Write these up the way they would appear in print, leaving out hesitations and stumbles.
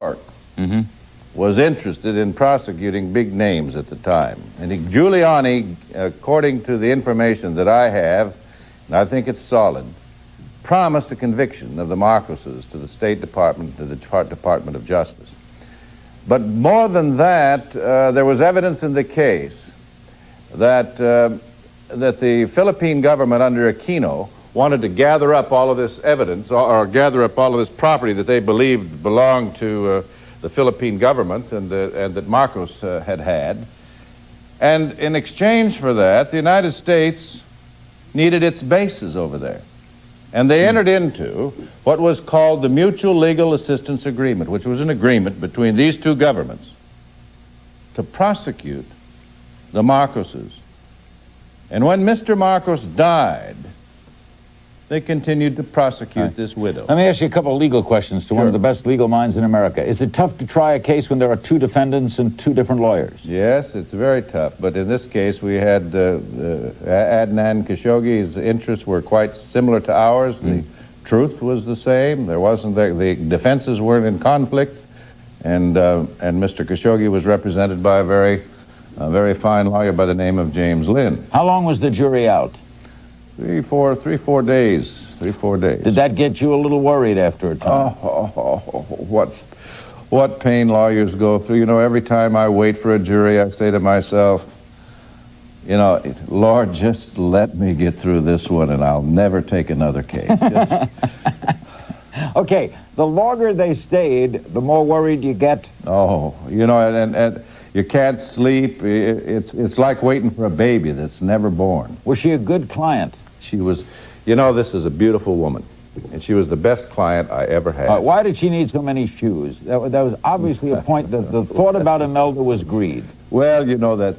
York was interested in prosecuting big names at the time. And Giuliani, according to the information that I have, and I think it's solid, promised a conviction of the Marcoses to the State Department, to the Department of Justice. But more than that, there was evidence in the case that the Philippine government under Aquino wanted to gather up all of this evidence or gather up all of this property that they believed belonged to the Philippine government and that Marcos had. And in exchange for that, the United States needed its bases over there. And they entered into what was called the Mutual Legal Assistance Agreement, which was an agreement between these two governments to prosecute the Marcoses. And when Mr. Marcos died, they continued to prosecute this widow. Let me ask you a couple of legal questions to one of the best legal minds in America. Is it tough to try a case when there are two defendants and two different lawyers? Yes, it's very tough. But in this case, we had Adnan Khashoggi's interests were quite similar to ours. The truth was the same. There wasn't the defenses weren't in conflict, and Mr. Khashoggi was represented by a very fine lawyer by the name of James Lynn. How long was the jury out? 3-4 days. 3-4 days. Did that get you a little worried after a time? What pain lawyers go through. You know, every time I wait for a jury, I say to myself, you know, Lord, just let me get through this one and I'll never take another case. Okay, the longer they stayed, the more worried you get? Oh, you know, and you can't sleep. It's like waiting for a baby that's never born. Was she a good client? She was, you know, this is a beautiful woman, and she was the best client I ever had. Why did she need so many shoes? That was obviously a point. The thought about Imelda was greed. Well, you know, that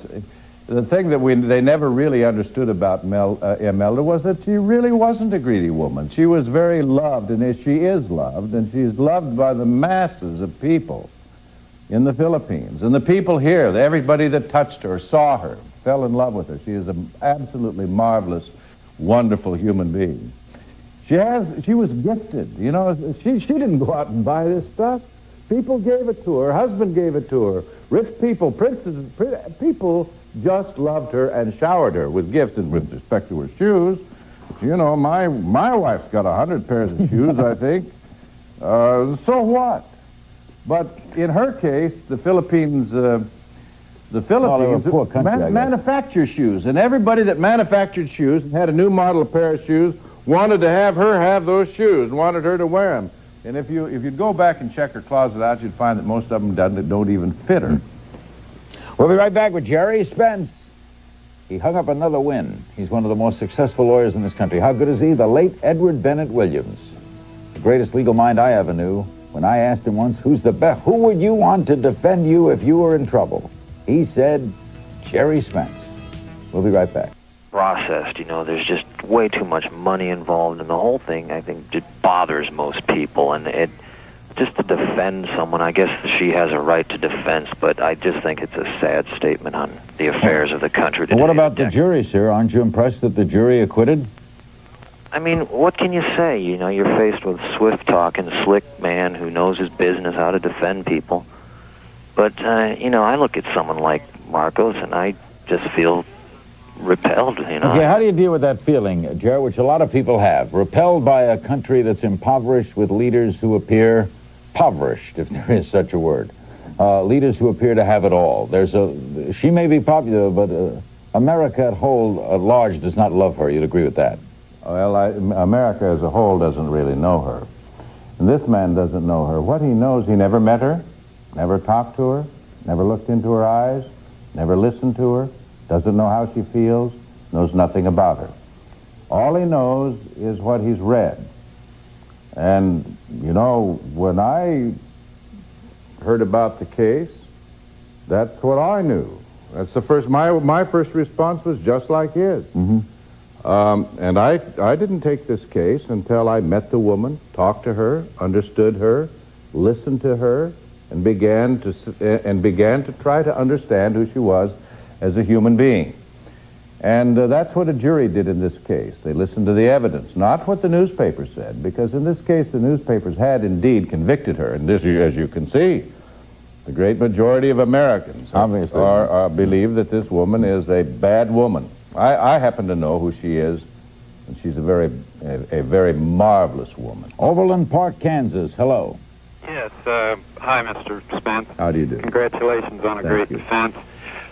the thing that they never really understood about Imelda was that she really wasn't a greedy woman. She was very loved, and she is loved, and she's loved by the masses of people in the Philippines. And the people here, everybody that touched her, saw her, fell in love with her. She is an absolutely marvelous, wonderful human being. She was gifted. You know, she didn't go out and buy this stuff. People gave it to her. Her husband gave it to her. Rich people, princes, people just loved her and showered her with gifts. And with respect to her shoes, you know, my wife's got 100 pairs of shoes, I think. So what? But in her case, the Philippines poor country, manufacture shoes, and everybody that manufactured shoes and had a new model of pair of shoes wanted to have her have those shoes and wanted her to wear them. And if you'd go back and check her closet out, you'd find that most of them don't even fit her. We'll be right back with Gerry Spence. He hung up another win. He's one of the most successful lawyers in this country. How good is he? The late Edward Bennett Williams, the greatest legal mind I ever knew. When I asked him once, who would you want to defend you if you were in trouble? He said, Gerry Spence. We'll be right back. Processed, you know, there's just way too much money involved, and the whole thing, I think, just bothers most people. And it just to defend someone, I guess she has a right to defense, but I just think it's a sad statement on the affairs of the country. Well, what about the jury, sir? Aren't you impressed that the jury acquitted? I mean, what can you say? You know, you're faced with a swift-talking, slick man who knows his business, how to defend people. But, you know, I look at someone like Marcos, and I just feel repelled, you know. Okay, how do you deal with that feeling, Gerry, which a lot of people have? Repelled by a country that's impoverished with leaders who appear impoverished, if there is such a word. Leaders who appear to have it all. She may be popular, but America at large does not love her. You'd agree with that? Well, America as a whole doesn't really know her. And this man doesn't know her. What he knows, he never met her, never talked to her, never looked into her eyes, never listened to her, doesn't know how she feels, knows nothing about her. All he knows is what he's read. And, you know, when I heard about the case, that's what I knew. That's the first, my first response was just like his. And I didn't take this case until I met the woman, talked to her, understood her, listened to her, and began to try to understand who she was as a human being. And that's what a jury did in this case. They listened to the evidence, not what the newspaper said, because in this case the newspapers had indeed convicted her. And this, as you can see, the great majority of Americans obviously believe that this woman is a bad woman. I happen to know who she is, and she's a very marvelous woman. Overland Park, Kansas. Hello. Yes. Hi, Mr. Spence. How do you do? Congratulations on a great defense.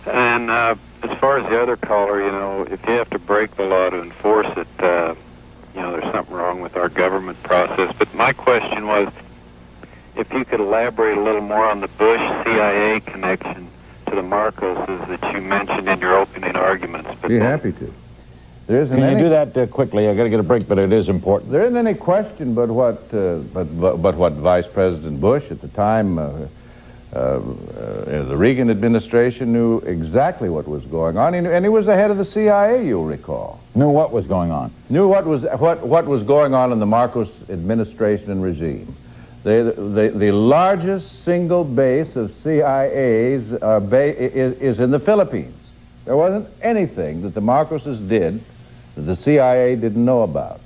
And as far as the other caller, you know, if you have to break the law to enforce it, you know, there's something wrong with our government process. But my question was, if you could elaborate a little more on the Bush-CIA connection to the Marcoses that you mentioned in your opening arguments. Be happy to. Can you do that quickly? I got to get a break, but it is important. There isn't any question but what Vice President Bush at the time, the Reagan administration, knew exactly what was going on, and he was the head of the CIA. You'll recall. Knew what was going on. Knew what was going on in the Marcos administration and regime. The largest single base of CIA's is in the Philippines. There wasn't anything that the Marcoses did that the CIA didn't know about.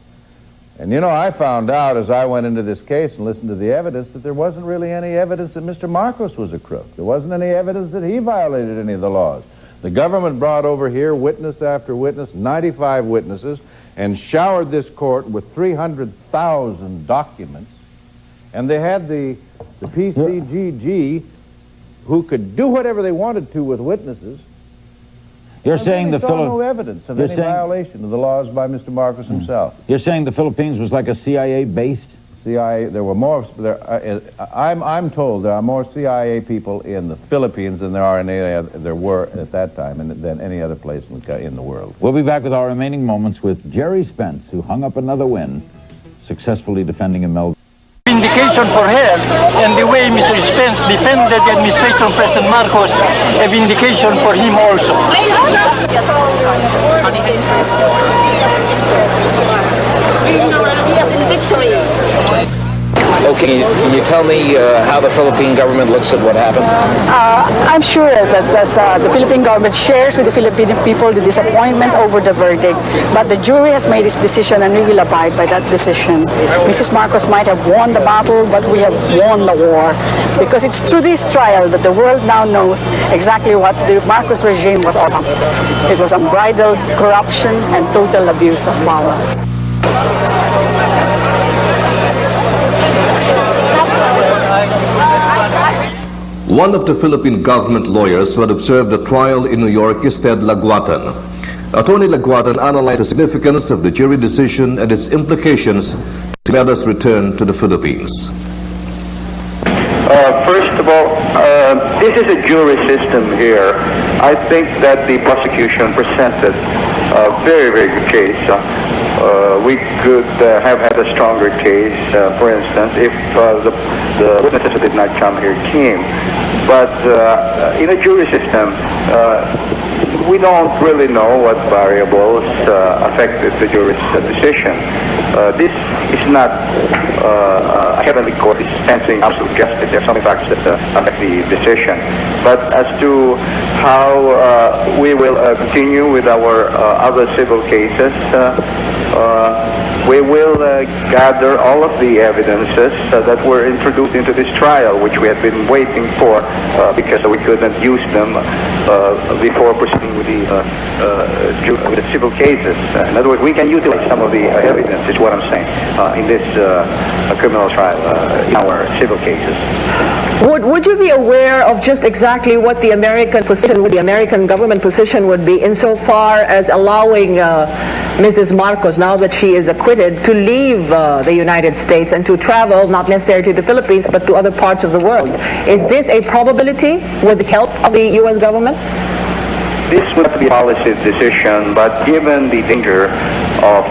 And you know, I found out as I went into this case and listened to the evidence that there wasn't really any evidence that Mr. Marcos was a crook. There wasn't any evidence that he violated any of the laws. The government brought over here witness after witness, 95 witnesses, and showered this court with 300,000 documents. And they had the PCGG, who could do whatever they wanted to with witnesses. You're saying the Philippines no evidence of any violation of the laws by Mr. Marcos himself. You're saying the Philippines was like a CIA-based? CIA. There were more. I'm told there are more CIA people in the Philippines than there were at that time than any other place in the world. We'll be back with our remaining moments with Gerry Spence, who hung up another win, successfully defending in Melbourne. Vindication for her, and the way Mr. Spence defended the administration of President Marcos, a vindication for him also. Victory. Okay, can you tell me how the Philippine government looks at what happened? I'm sure that the Philippine government shares with the Filipino people the disappointment over the verdict, but the jury has made its decision and we will abide by that decision. Mrs. Marcos might have won the battle, but we have won the war, because it's through this trial that the world now knows exactly what the Marcos regime was all about. It was unbridled corruption and total abuse of power. One of the Philippine government lawyers who had observed the trial in New York is Ted Laguatan. Attorney Laguatan analyzed the significance of the jury decision and its implications to let us return to the Philippines. First of all, this is a jury system here. I think that the prosecution presented a very, very good case. We could have had a stronger case, for instance, if the witnesses who did not come here came. But in a jury system, we don't really know what variables affected the jury's decision. This is not a heavenly court dispensing absolute justice. There are some factors that affect the decision. But as to how we will continue with our other civil cases, we will gather all of the evidences that were introduced into this trial, which we had been waiting for because we couldn't use them before proceeding with the civil cases. In other words, we can utilize some of the evidence, is what I'm saying, in this criminal trial, in our civil cases. Would you be aware of just exactly what the American government position would be insofar as allowing Mrs. Marcos, now that she is acquitted, to leave the United States and to travel, not necessarily to the Philippines, but to other parts of the world? Is this a probability with the help of the U.S. government? This would be a policy decision, but given the danger of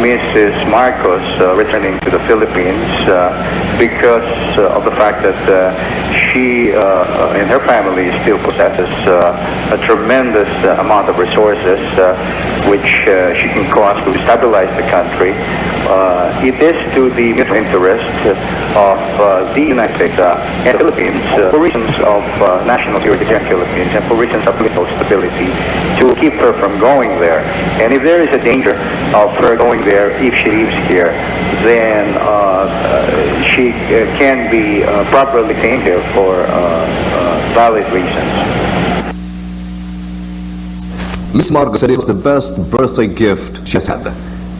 Mrs. Marcos returning to the Philippines because of the fact that she and her family still possesses a tremendous amount of resources which she can cost to stabilize the country. It is to the mutual interest of the United States and the Philippines, for reasons of national security in the Philippines and for reasons of political stability, to keep her from going there. And if there is a danger of her going there if she leaves here, then she can be properly detained here for valid reasons. Miss Marcos said it was the best birthday gift she has had.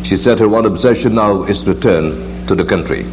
She said her one obsession now is to return to the country.